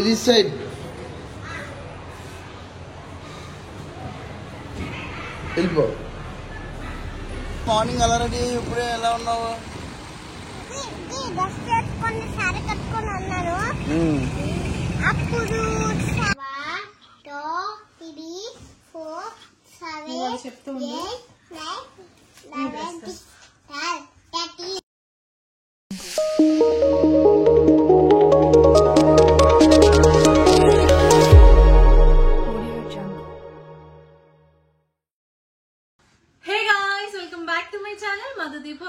this side. Elbow. Morning already. Upre ela unnavu? Dust cheskoni sari kattukoni unnaru. Appudu 1 2 3 4 7 8 9 11 12 13.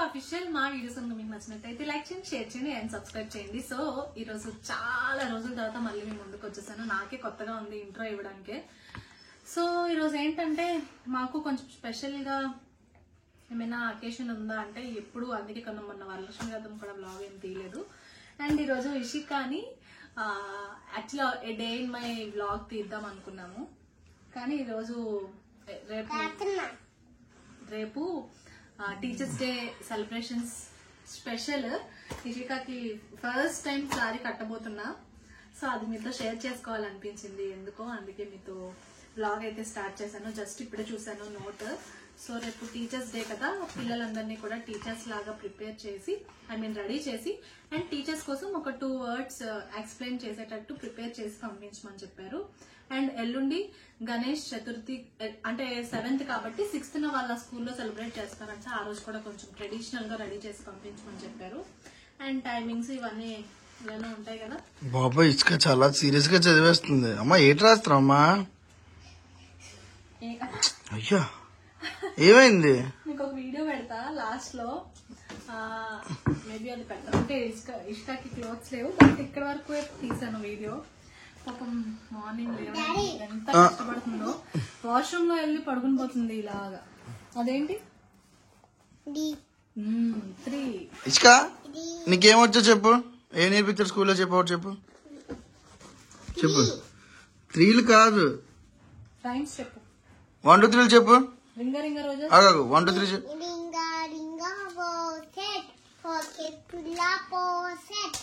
Official మా videos కనుక మీకు నచ్చినట్లయితే like చేయండి, share చేయండి అండ్ సబ్స్క్రైబ్ చేయండి. సో ఈ రోజు చాలా రోజుల తర్వాత మళ్ళీ మీ ముందుకు వచ్చేసాను. నాకే కొత్తగా ఉంది ఇంట్రో ఇవ్వడానికి. సో ఈరోజు ఏంటంటే మాకు కొంచెం స్పెషల్గా ఏమైనా అకేషన్ ఉందా అంటే ఎప్పుడు, అందుకే కొన్న మొన్న వరలక్ష్మి వ్రతం కూడా బ్లాగ్ ఏం తీయలేదు. అండ్ ఈరోజు ఇషికాని యాక్చువల్గా a day in my vlog తీద్దాం అనుకున్నాము. కానీ ఈరోజు రేపు టీచర్స్ డే సెలబ్రేషన్స్ స్పెషల్. ఇషికాకి ఫస్ట్ టైం సారీ కట్టబోతున్నా. సో అది మీతో షేర్ చేసుకోవాలనిపించింది ఎందుకో, అందుకే మీతో బ్లాగ్ అయితే స్టార్ట్ చేశాను. జస్ట్ ఇప్పుడే చూసాను నోట్. సో రేపు టీచర్స్ డే కదా, పిల్లలందరినీ కూడా టీచర్స్ లాగా ప్రిపేర్ చేసి రెడీ చేసి అండ్ టీచర్స్ కోసం ఒక 2 words ఎక్స్ప్లెయిన్ చేసేటట్టు ప్రిపేర్ చేసి పంపించమని చెప్పారు. అండ్ ఎల్లుండి గణేష్ చతుర్థి అంటే 7th కాబట్టి 6th వాళ్ళ స్కూల్లో సెలబ్రేట్ చేస్తారంట. ఆ రోజు కూడా కొంచెం ట్రెడిషనల్ గా రెడీ చేసి పంపించమని చెప్పారు. అండ్ టైమింగ్స్ ఇవన్నీ ఇలానే ఉంటాయి కదా. బాబా ఇసుక చాలా సీరియస్ గా చదివేస్తుంది. అమ్మా ఏంటి రాస్తున్నావు అమ్మా? అయ్యా ఏమైంది? మీకు ఒక వీడియో పెడతా లాస్ట్ లో. మేబీ అది పెడతా అంటే ఇష్టాకి క్లోత్స్ లేవు బట్ ఇక్కడ వరకు తీసాను వీడియో. పాపం మార్నింగ్ లేవడానికి ఎంత కష్టపడుతుందో. వాష్రూమ్ లో వెళ్ళి పడుకుని పోతుంది ఇలాగా. అదేంటి 3 ఇసుక నీకేమొచ్చో చెప్పు. ఏం నేర్పించారు స్కూల్లో? చెప్పు. 3 కాదు, టైమ్స్ చెప్పు. 1 2 3 చెప్పు. రింగ రింగ రోజు 1 2 3 చెప్పు. Ringa ringa poset, poset pula poset,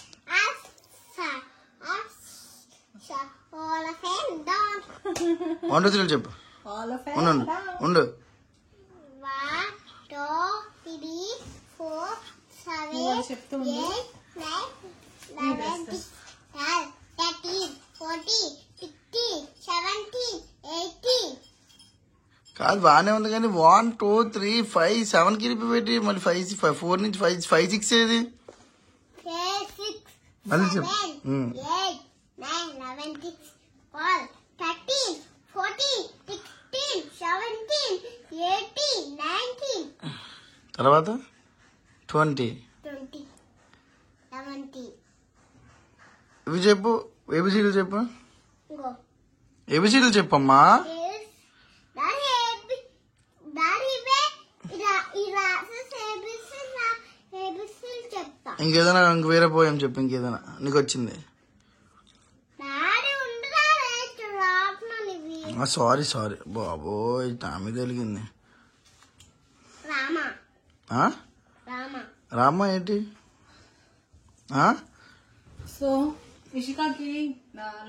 asa, all of them down. 1 2 3 చెప్పు. ఆల్ ఆఫ్ ఉండు 1 2 3 4 7 చెప్తుంది 8 9 11 12 13 14 16 17 18. కాదు బాగానే ఉంది కానీ 1 2 3 5 7 కి పెట్టి మళ్ళీ 4 నుంచి 5 6 ఏది? 6 మళ్ళీ చెప్పు. 8 9 11 12 13 14 16 17 18 19 తర్వాత 20 20 17. ఇవి చెప్పు. ఏబిసిడీలు చెప్పు. ఇంకో ఏబిసిడీలు చెప్పమ్మా. ఇంకేదైనా ఇంక వేరే పోయాం చెప్పు. ఇంకేదైనా నీకు వచ్చింది? సారీ బాబోయ్ నా మీద వెలిగింది. రామ ఏంటి? సో ఇషికాకి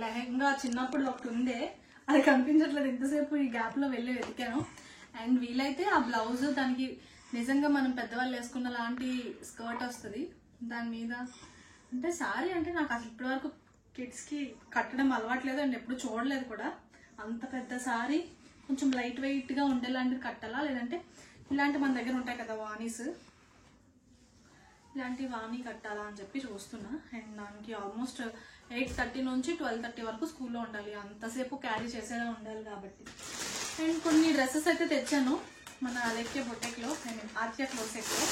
లెహంగా చిన్నప్పుడు ఒకటి ఉండే, అది కనిపించట్లేదు. ఇంతసేపు ఈ గ్యాప్ లో వెళ్ళి వెతికాను. అండ్ వీలైతే ఆ బ్లౌజ్ దానికి నిజంగా మనం పెద్దవాళ్ళు వేసుకున్న లాంటి స్కర్ట్ వస్తుంది దాని మీద. అంటే సారీ అంటే నాకు అసలు ఇప్పటి వరకు కిడ్స్ కి కట్టడం అలవాట్లేదు అండ్ ఎప్పుడు చూడలేదు కూడా. అంత పెద్ద సారీ కొంచెం లైట్ వెయిట్ గా ఉండేలాంటివి కట్టాలా, లేదంటే ఇలాంటి మన దగ్గర ఉంటాయి కదా వాణీస్, ఇలాంటి వాణి కట్టాలా అని చెప్పి చూస్తున్నా. అండ్ దానికి ఆల్మోస్ట్ 8:30 నుంచి 12:30 వరకు స్కూల్లో ఉండాలి. అంతసేపు క్యారీ చేసేలా ఉండాలి కాబట్టి. అండ్ కొన్ని డ్రెస్సెస్ అయితే తెచ్చాను మన అలెక్కే బొటెక్లో, ఆర్కే క్లోసెక్లో.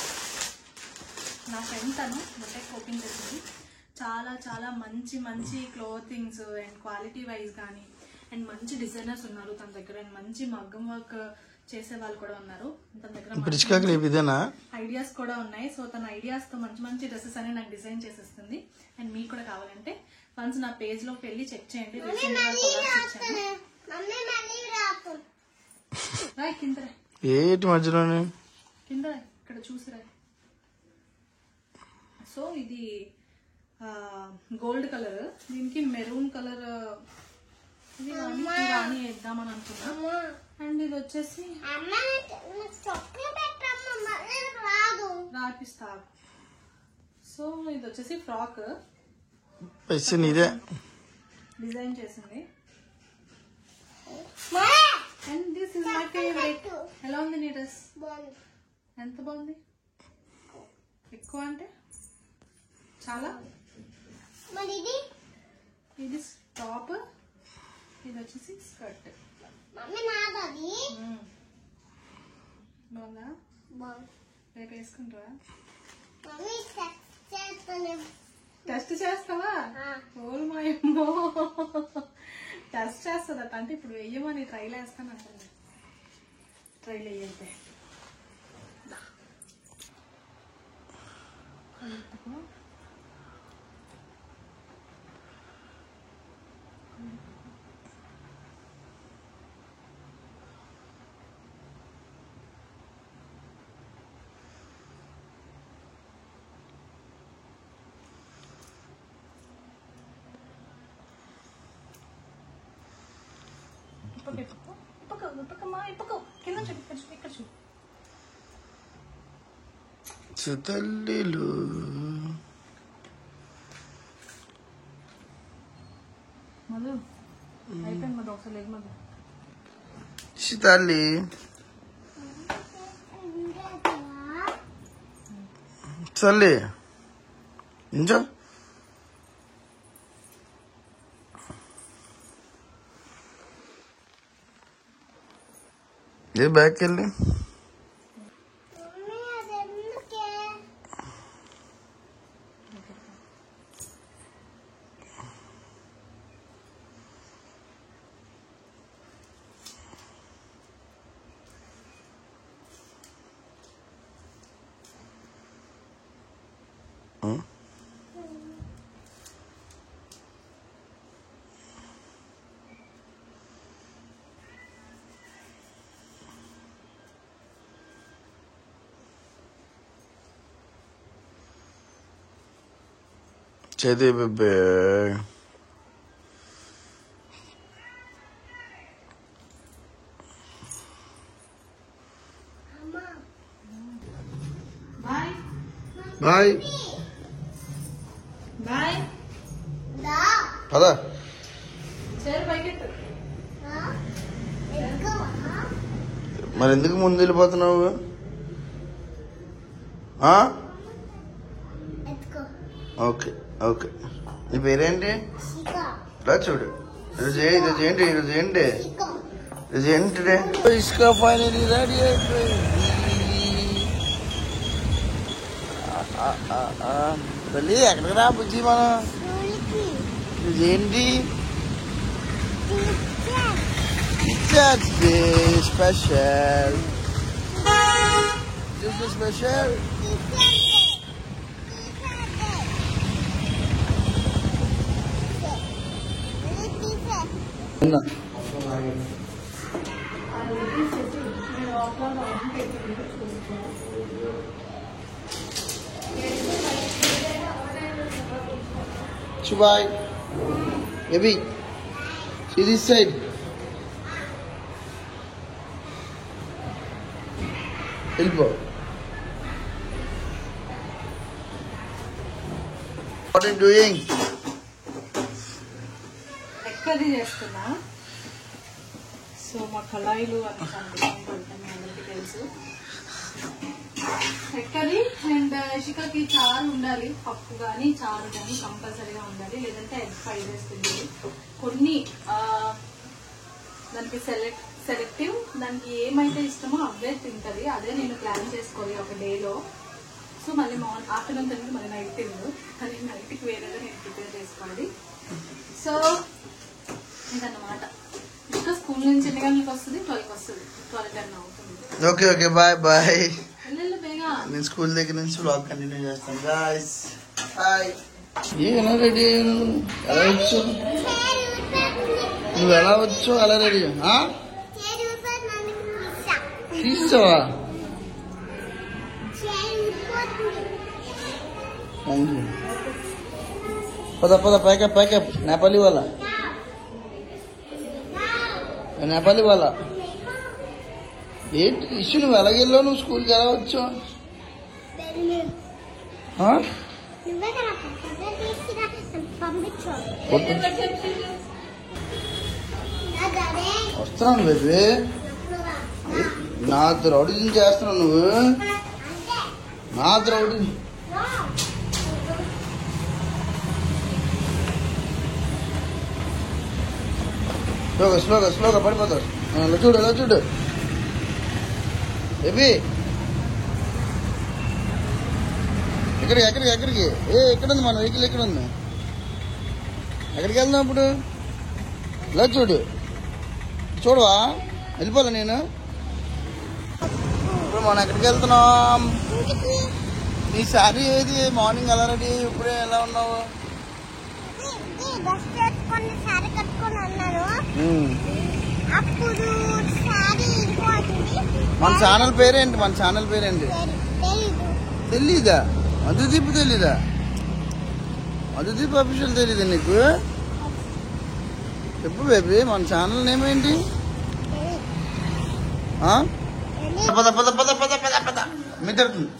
నా ఫ్రెండ్ తను బొటెక్ ఓపెన్ చేసింది. చాలా మంచి మంచి క్లోతింగ్స్ అండ్ క్వాలిటీ వైజ్ కానీ అండ్ మంచి డిజైనర్స్ ఉన్నారు తన దగ్గర. అండ్ మంచి మగ్గం వర్క్ చేసే వాళ్ళు కూడా ఉన్నారు తన దగ్గర. ఐడియాస్ కూడా ఉన్నాయి. సో తన ఐడియాస్ తో మంచి మంచి డ్రెస్సెస్ అని నాకు డిజైన్ చేసేస్తుంది. అండ్ మీకు కూడా కావాలంటే వన్స్ నా పేజ్ లోకి వెళ్ళి చెక్ చేయండి. ఏంటి మధ్యలోనే కింద ఇక్కడ చూసిరా. సో ఇది గోల్డ్ కలర్, దీనికి మెరూన్ కలర్ ఇది కానీ వేద్దామని అనుకున్నా. అండ్ ఇది వచ్చేసి రాపిస్తా. సో ఇది వచ్చేసి ఫ్రాక్ ఇదే డిజైన్ చేసింది. And this is my favourite. ఎలా ఉంది నీ డ్రెస్? ఎంత బాగుంది. ఎక్కువ అంటే చాలా. ఇది టాప్, ఇది వచ్చేసి స్కర్ట్. బాగుందా? రేపు వేసుకుంటావా? టెస్ట్ చేస్తావా? ఓల్ మా అమ్మో, టెస్ట్ చేస్తుందట. అంటే ఇప్పుడు వెయ్యమని ట్రైల్ వేస్తాను అంటుంది. ట్రైల్ వేయతే తల్లిలు మధు అయిపోయింది. మధు ఒకసారి లేదు మధు. తల్లి తల్లి ఇంచో ఏ బ్యాక్ వెళ్ళి చేతి బేబే బాయ్ బాయ్. పదా చేరు పైకెట్టు. మరి ఎందుకు ముందు వెళ్ళిపోతున్నావు? Okay okay. నీ పేరేంటి? రా చూడు. ఈరోజు ఏంటి? ఈరోజు ఏంటి? ఇసుక ఫైనలీ రెడీ అయిపోయింది. తల్లి ఎక్కడికి రా బుజ్జి మనం? ఇదేంటి? Teachers day special. Special Chubai, maybe see this side. Elbow. What are you doing? ఎక్కడి చేస్తున్నా. సో మా కళాయిలు అని పడుతుంది అందరికి తెలుసు. ఎక్కడి అండ్ ఇషికాకి చారు ఉండాలి. పప్పు కానీ చారు కానీ కంపల్సరీగా ఉండాలి. లేదంటే ఎగ్ ఫ్రై చేస్తుంది. కొన్ని దానికి సెలెక్టివ్, దానికి ఏమైతే ఇష్టమో అవే తింటది. అదే నేను ప్లాన్ చేసుకోవాలి ఒక డేలో. సో మళ్ళీ ఆఫ్టర్నూన్ తింటే మళ్ళీ నైట్ తిందు. కానీ నైట్కి వేరేగా నేను ప్రిపేర్ చేసుకోవాలి. సో ఇదన్నమాట. ఇంకా స్కూల్ నుంచి ఎన్ని గంటలకు వస్తుంది? 12కి వస్తుంది. 12:10 అవుతుంది. Okay okay bye bye. బేగా నేను స్కూల్ దగ్గర నుంచి వ్లాగ్ కంటిన్యూ చేస్తాను. Guys hi. ఎలా రెడీ? ఎలా వచ్చు? నువ్వు ఎలా వచ్చు అలా రెడీ? తీసావా? పద పద ప్యాకప్ నేపాలి వాళ్ళ. నేపాలి వాళ్ళ ఏంటి ఇష్యూ? నువ్వు ఎలాగెళ్ళావు? నువ్వు స్కూల్కి ఎలా వచ్చావు? వస్తున్నాను బేబీ. నాతో రౌడీ చేస్తున్నావు నువ్వు. నాతో రౌడీ స్లోగా పడిపోతావు. ఎలా చూడు బేబీ. ఎక్కడికి ఎక్కడుంది మన వెహికల్? ఎక్కడుంది? ఎక్కడికి వెళ్దాం ఇప్పుడు? ఇలా చూడవా? వెళ్ళిపోలే నేను. ఇప్పుడు మనం ఎక్కడికి వెళ్తున్నాం? నీ శారీ ఏది? మార్నింగ్ ఎలా రెడీ? ఇప్పుడే ఎలా ఉన్నావు? మన ఛానల్ పేరేంటి? తెలీదా? మధుదీప్ తెలీదా? మధుదీప్ అఫీషియల్ తెలీదా నీకు? చెప్పు బేబీ, మన ఛానల్ నేమ్ ఏంటి? మిద్దరుతుంది.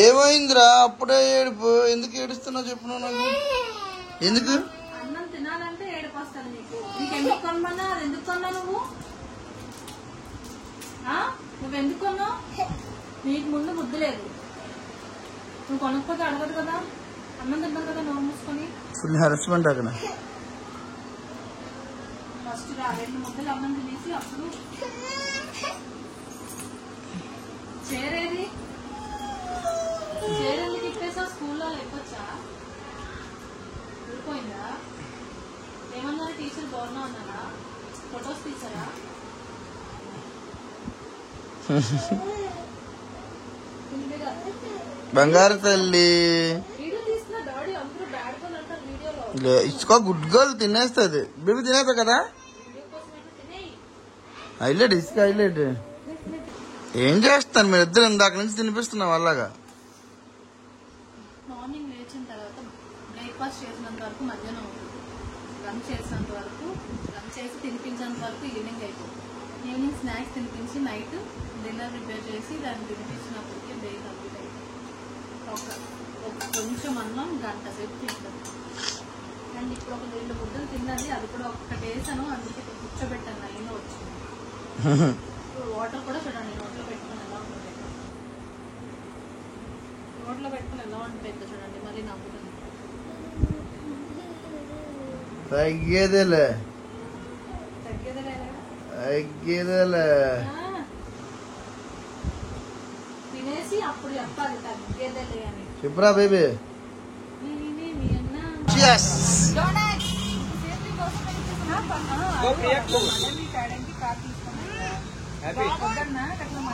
ఏమైందిరా? అప్పుడే ఏడుపు. ఎందుకు ఏడుస్తున్నావు చెప్పు నువ్వు నాకు. ఎందుకు? అన్నం తినాలంటే ఏడుపు వస్తుంది నీకు. నీకెందుకు కొనమన్నా? అది ఎందుకు కొన్నావు నువ్వు? నువ్వెందుకు కొన్నావు? నీకు ముందు బుద్ధి లేదు. నువ్వు కొనకపోతే అడగదు కదా. అన్నం తిన్నావు కదా నోరు మూసుకొని. ఫుల్ హెరాస్మెంట్ అక్కడ. ఫస్ట్ 2 ముద్దలు అన్నం తినేసి అప్పుడు చేరేది. చేరేందుకు ఇప్పేసా? స్కూల్లో ఎక్కొచ్చా? ఊరిపోయిందా? ఏమన్నారు టీచర్? బాగున్నా అన్నారా? ఫొటోస్ తీసారా? బంగారు తల్లి వీడియో తీస్తున్నా డాడీ. అందరూ బ్యాడ్ గర్ల్ అంటారు వీడియోలో. ఇచ్చుకో, గుడ్ గర్ల్. తినేస్తుంది బేబీ. తినేస్తా కదా. హైలైట్ ఇసుక హైలైట్. ఏం చేస్తాను మీరు ఇద్దరు? ఇందాక నుంచి తినిపిస్తున్నావు అలాగా. మార్నింగ్ లేచిన తర్వాత బ్రేక్ఫాస్ట్ చేసినంత వరకు మధ్యాహ్నం ఉంటుంది. లంచ్ చేసినంత వరకు, లంచ్ చేసి తినిపించేంత వరకు ఈవినింగ్ అయిపోతుంది. ఈవినింగ్ స్నాక్స్ తినిపించి నైట్ డిన్నర్ ప్రిపేర్ చేసి దాన్ని తినిపించినప్పటికీ డే కంప్లీట్ అయిపోతుంది. ఒక కొంచెం అన్నం గంట సేపు తింటుంది. అండ్ ఇప్పుడు ఒక 2 ముద్దలు తిన్నది. అది కూడా ఒక్కటి వేసాను, అందుకే కూర్చోబెట్టాను. లైన్లో వచ్చింది. వాటర్ కూడా చూడండి నోట్లో పెట్టుకుని ఎలా ఉంటుంది. నోట్లో పెట్టుకుని ఎలా ఉంటుంది చూడండి. మళ్ళీ నవ్వుతుంది. తగ్గేదేలే. తినేసి అప్పుడు చెప్పాలి తగ్గేదేలే అని. చెప్పురా బేబీ.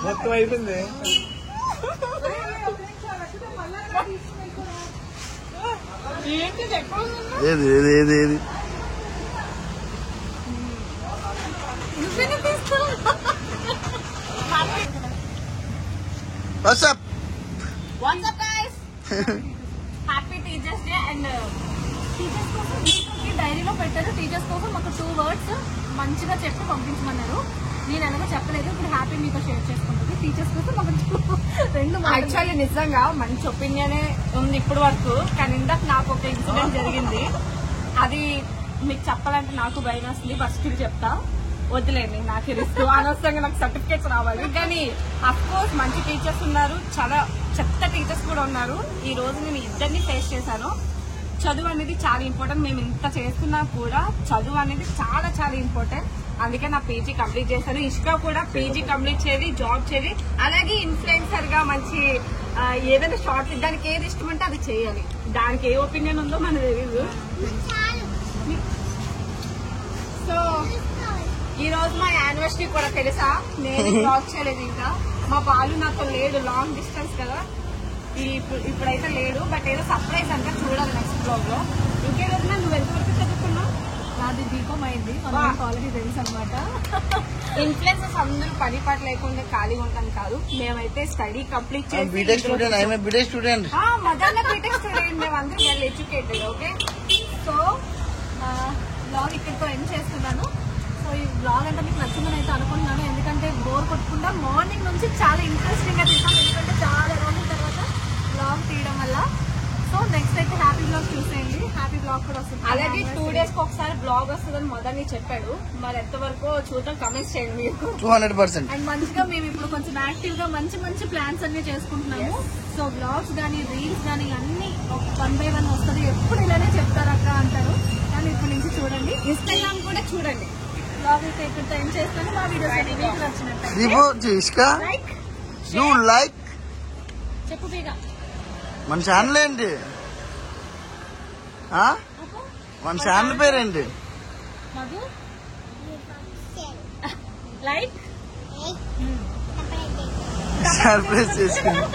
మొత్తం అయిపోయింది. ఏది WhatsApp guys. Happy Teachers Day. And teachers కోసం డైరీలో పెట్టారు. టీచర్స్ కోసం ఒక 2 words మంచిగా చెప్పి పంపించమన్నారు. నేను ఎలాగో చెప్పలేదు. ఇప్పుడు హ్యాపీ మీతో షేర్ చేసుకుంటుంది. టీచర్స్ కోసం ఒక 2 యాక్చువల్లీ నిజంగా మంచి ఒపీనియనే ఉంది ఇప్పుడు వరకు. కానీ ఇందాక నాకు ఒక ఇన్సిడెంట్ జరిగింది. అది మీకు చెప్పాలంటే నాకు భయం వస్తుంది. ఫస్ట్ చెప్తా, వదిలేండి. నాకు రిస్క్. అనవసరంగా నాకు సర్టిఫికేట్స్ రావాలి. కానీ అఫ్ కోర్స్ మంచి టీచర్స్ ఉన్నారు, చాలా చెత్త టీచర్స్ కూడా ఉన్నారు. ఈ రోజు నేను ఇద్దరిని ఫేస్ చేశాను. చదువు అనేది చాలా ఇంపార్టెంట్. మేము ఇంత చేస్తున్నా కూడా చదువు అనేది చాలా చాలా ఇంపార్టెంట్. అందుకే నా పీజీ కంప్లీట్ చేశాను. ఇష్క కూడా పీజీ కంప్లీట్ చేయాలి, జాబ్ చేయాలి. అలాగే ఇన్ఫ్లుయెన్సర్ గా మంచి ఏదైనా షార్ట్ దానికి ఏది ఇష్టం అంటే అది చేయాలి. దానికి ఏ ఒపీనియన్ ఉందో మనకు తెలియదు. సో ఈ రోజు మా యానివర్సరీ కూడా తెలుసా. నేను బ్లాగ్ చేయలేదు ఇంకా. మా బాలు నాతో లేడు, లాంగ్ డిస్టెన్స్ కదా. ఇప్పుడైతే లేడు. బట్ ఏదో సర్ప్రైజ్ అంటే చూడాలి నెక్స్ట్ బ్లాగ్ లో. ఇంకే రోజున నువ్వు ఎంతవరకు చదువుకున్నావు? నాది బీకామ్ అయింది, ఆల్రెడీ తెలుసు అనమాట. ఇన్ఫ్లుయెన్సర్స్ అందరూ పని పాట లేకుండా ఖాళీగా ఉంటాను కాదు, మేమైతే స్టడీ కంప్లీట్ చేసి BTech student, I'm BTech student. మదన్న బీటెక్ స్టూడెంట్, మేమందరం well educated. Okay, so vlog ఇక్కడితో ఎండ్ చేస్తున్నాను. సో ఈ బ్లాగ్ అంటే మీకు నచ్చిందని అయితే అనుకుంటున్నాను, ఎందుకంటే బోర్ కొట్టకుండా మార్నింగ్ నుంచి చాలా ఇంట్రెస్టింగ్ గా తీసాం, ఎందుకంటే చాలా రోజుల తర్వాత బ్లాగ్ తీయడం వల్ల. సో నెక్స్ట్ అయితే హ్యాపీ బ్లాగ్ చూసేయండి, హ్యాపీ బ్లాగ్ కూడా వస్తుంది. అలాగే 2 days కి ఒకసారి బ్లాగ్ వస్తుందని మొదటి చెప్పాడు, మరి ఎంతవరకు చూద్దాం, కమెంట్స్ చేయండి మీకు. 200%. అండ్ మంచిగా మేము ఇప్పుడు కొంచెం యాక్టివ్ గా మంచి మంచి ప్లాన్స్ అన్ని చేసుకుంటున్నాము. సో బ్లాగ్స్ గానీ రీల్స్ గానీ అన్ని 1 by 1 వస్తుంది. ఎప్పుడు ఇలానే చెప్తారక్క అంటారు, కానీ ఇప్పటి నుంచి చూడండి. ఇన్స్టాగ్రామ్ కూడా చూడండి. బ్లాగ్ అయితే ఇక్కడ ఏం చేస్తాను, మా వీడియోస్ మీకు నచ్చినట్టు లైక్ చెప్పు బీగా. మన ఛానల్ ఏంటి, మన ఛానల్ పేరేంటి? మధు లైక్ సర్ప్రైజ్ చేసుకోండి.